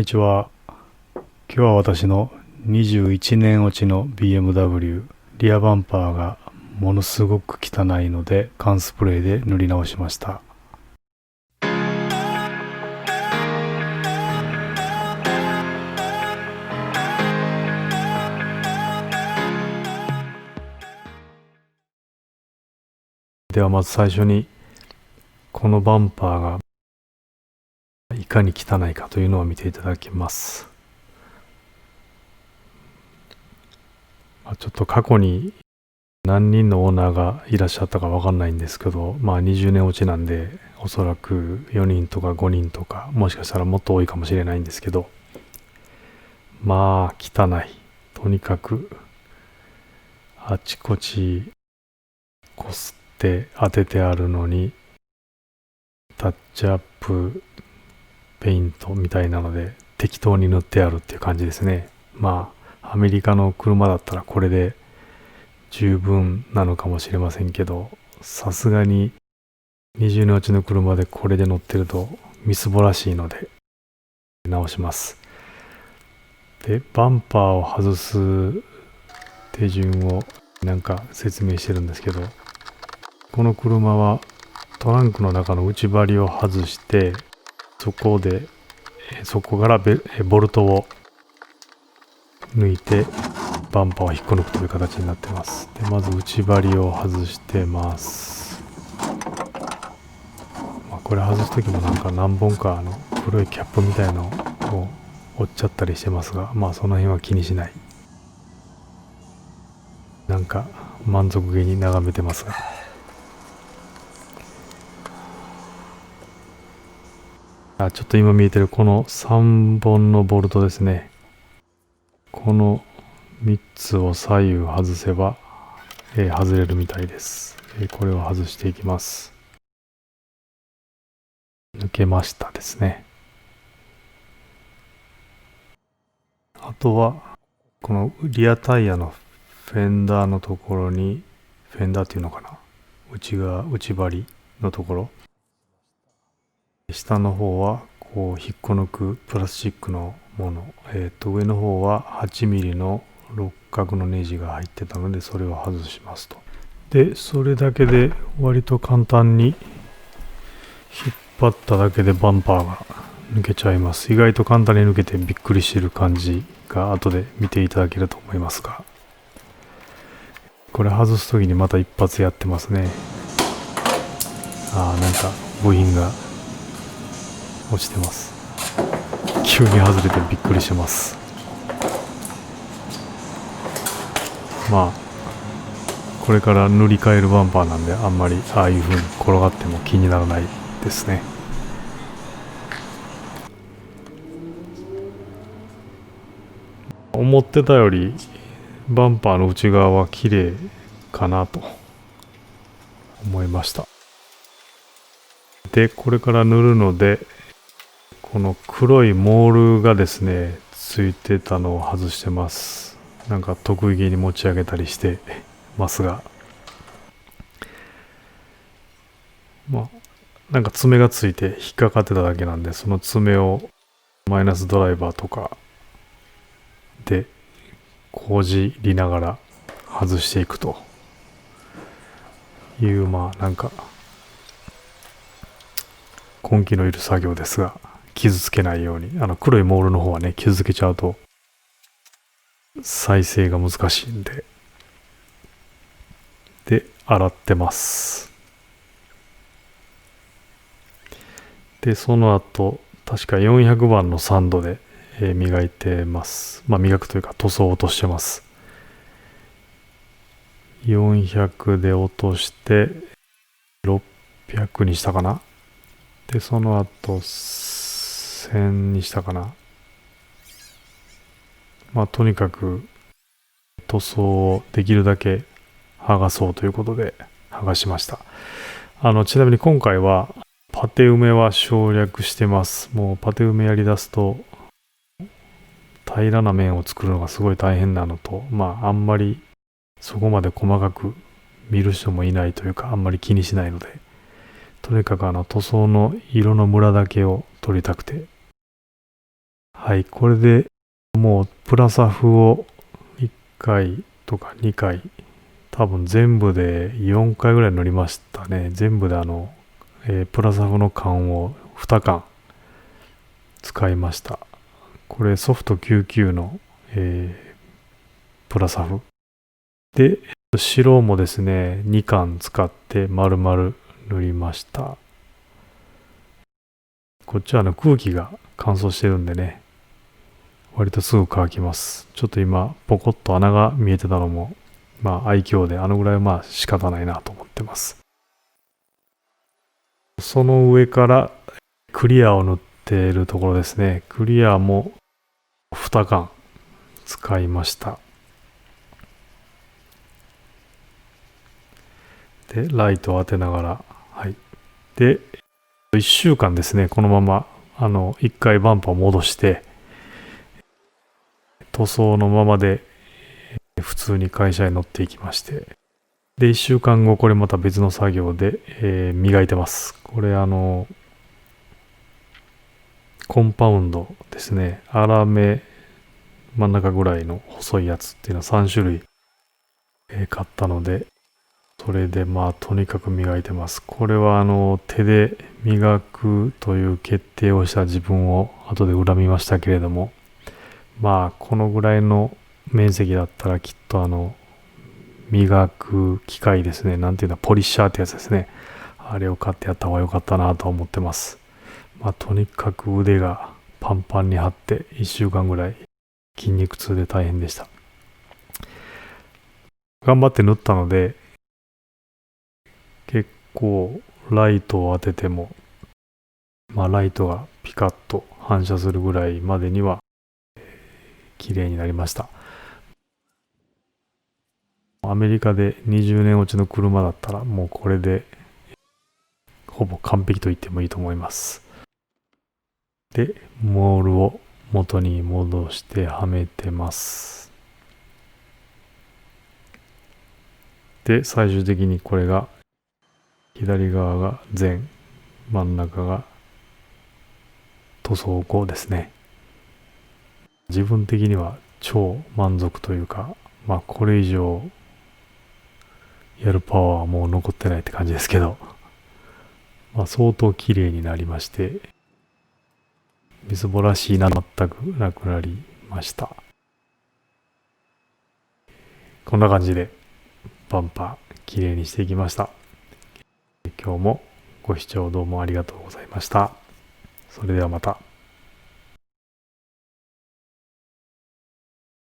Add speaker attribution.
Speaker 1: にちは。今日は私の21年落ちの BMW リアバンパーがものすごく汚いので缶スプレーで塗り直しました。ではまず最初にこのバンパーがいかに汚いかというのを見ていただきます。ちょっと過去に何人のオーナーがいらっしゃったかわかんないんですけど、20年落ちなんでおそらく4人とか5人とか、もしかしたらもっと多いかもしれないんですけど、汚い。とにかくあちこちこすって当ててあるのに、タッチアップペイントみたいなので適当に塗ってあるっていう感じですね。アメリカの車だったらこれで十分なのかもしれませんけど、さすがに20年落ちの車でこれで乗ってるとみすぼらしいので直します。で、バンパーを外す手順を説明してるんですけど、この車はトランクの中の内張りを外して、そこからボルトを抜いてバンパーを引っこ抜くという形になってます。で、まず内張りを外してます。これ外すときも何本か黒いキャップみたいのを折っちゃったりしてますが、その辺は気にしない。満足げに眺めてますが。ちょっと今見えてるこの3本のボルトですね。この3つを左右外せば、外れるみたいです。これを外していきます。抜けましたですね。あとはこのリアタイヤのフェンダーのところに、フェンダーっていうのかな、内張りのところ、下の方はこう引っこ抜くプラスチックのもの、上の方は8ミリの六角のネジが入ってたので、それを外しますと。で、それだけで割と簡単に引っ張っただけでバンパーが抜けちゃいます。意外と簡単に抜けてびっくりしてる感じが後で見ていただけると思いますが、これ外す時にまた一発やってますね。部品が落ちてます。急に外れてびっくりします。これから塗り替えるバンパーなんで、あんまりああいう風に転がっても気にならないですね。思ってたよりバンパーの内側は綺麗かなと思いました。で、これから塗るので、この黒いモールがですね、ついてたのを外してます。得意げに持ち上げたりしてますが、爪がついて引っかかってただけなんで、その爪をマイナスドライバーとかでこじりながら外していくという、根気のいる作業ですが、傷つけないように、黒いモールの方はね、傷つけちゃうと再生が難しいんで、洗ってます。で、その後確か400番のサンドで磨いてます。磨くというか塗装を落としてます。400で落として600にしたかな。で、その後1000にしたかな。とにかく塗装をできるだけ剥がそうということで剥がしました。ちなみに今回はパテ埋めは省略してます。もうパテ埋めやりだすと平らな面を作るのがすごい大変なのと、あんまりそこまで細かく見る人もいないというか、あんまり気にしないので、とにかく塗装の色のムラだけを取りたくてはい、これでもうプラサフを1回とか2回、多分全部で4回ぐらい乗りましたね。全部でプラサフの缶を2缶使いました。これソフト99の、プラサフ。で、白もですね、2缶使って丸々塗りました。こっちは空気が乾燥してるんでね、割とすぐ乾きます。ちょっと今、ポコッと穴が見えてたのも、愛嬌で、ぐらいは仕方ないなと思ってます。その上からクリアを塗っているところですね。クリアも2缶使いました。で、ライトを当てながら、はい。で、1週間ですね、このまま、1回バンパーを戻して、塗装のままで、普通に会社に乗っていきまして、で、1週間後、これまた別の作業で、磨いてます。これ、コンパウンドですね。粗め、真ん中ぐらいの細いやつっていうのは3種類、買ったので、それでとにかく磨いてます。これは手で磨くという決定をした自分を後で恨みましたけれども、このぐらいの面積だったらきっと磨く機械ですね。なんていうの、ポリッシャーってやつですね。あれを買ってやった方が良かったなと思ってます。とにかく腕がパンパンに張って1週間ぐらい筋肉痛で大変でした。頑張って縫ったので、結構ライトを当てても、ライトがピカッと反射するぐらいまでには綺麗になりました。アメリカで20年落ちの車だったらもうこれでほぼ完璧と言ってもいいと思います。で、モールを元に戻してはめてます。で、最終的にこれが左側が前、真ん中が塗装後ですね。自分的には超満足というか、これ以上やるパワーはもう残ってないって感じですけど、相当綺麗になりまして、みすぼらしいな全くなくなりました。こんな感じでバンパー綺麗にしていきました。今日もご視聴どうもありがとうございました。それではまた。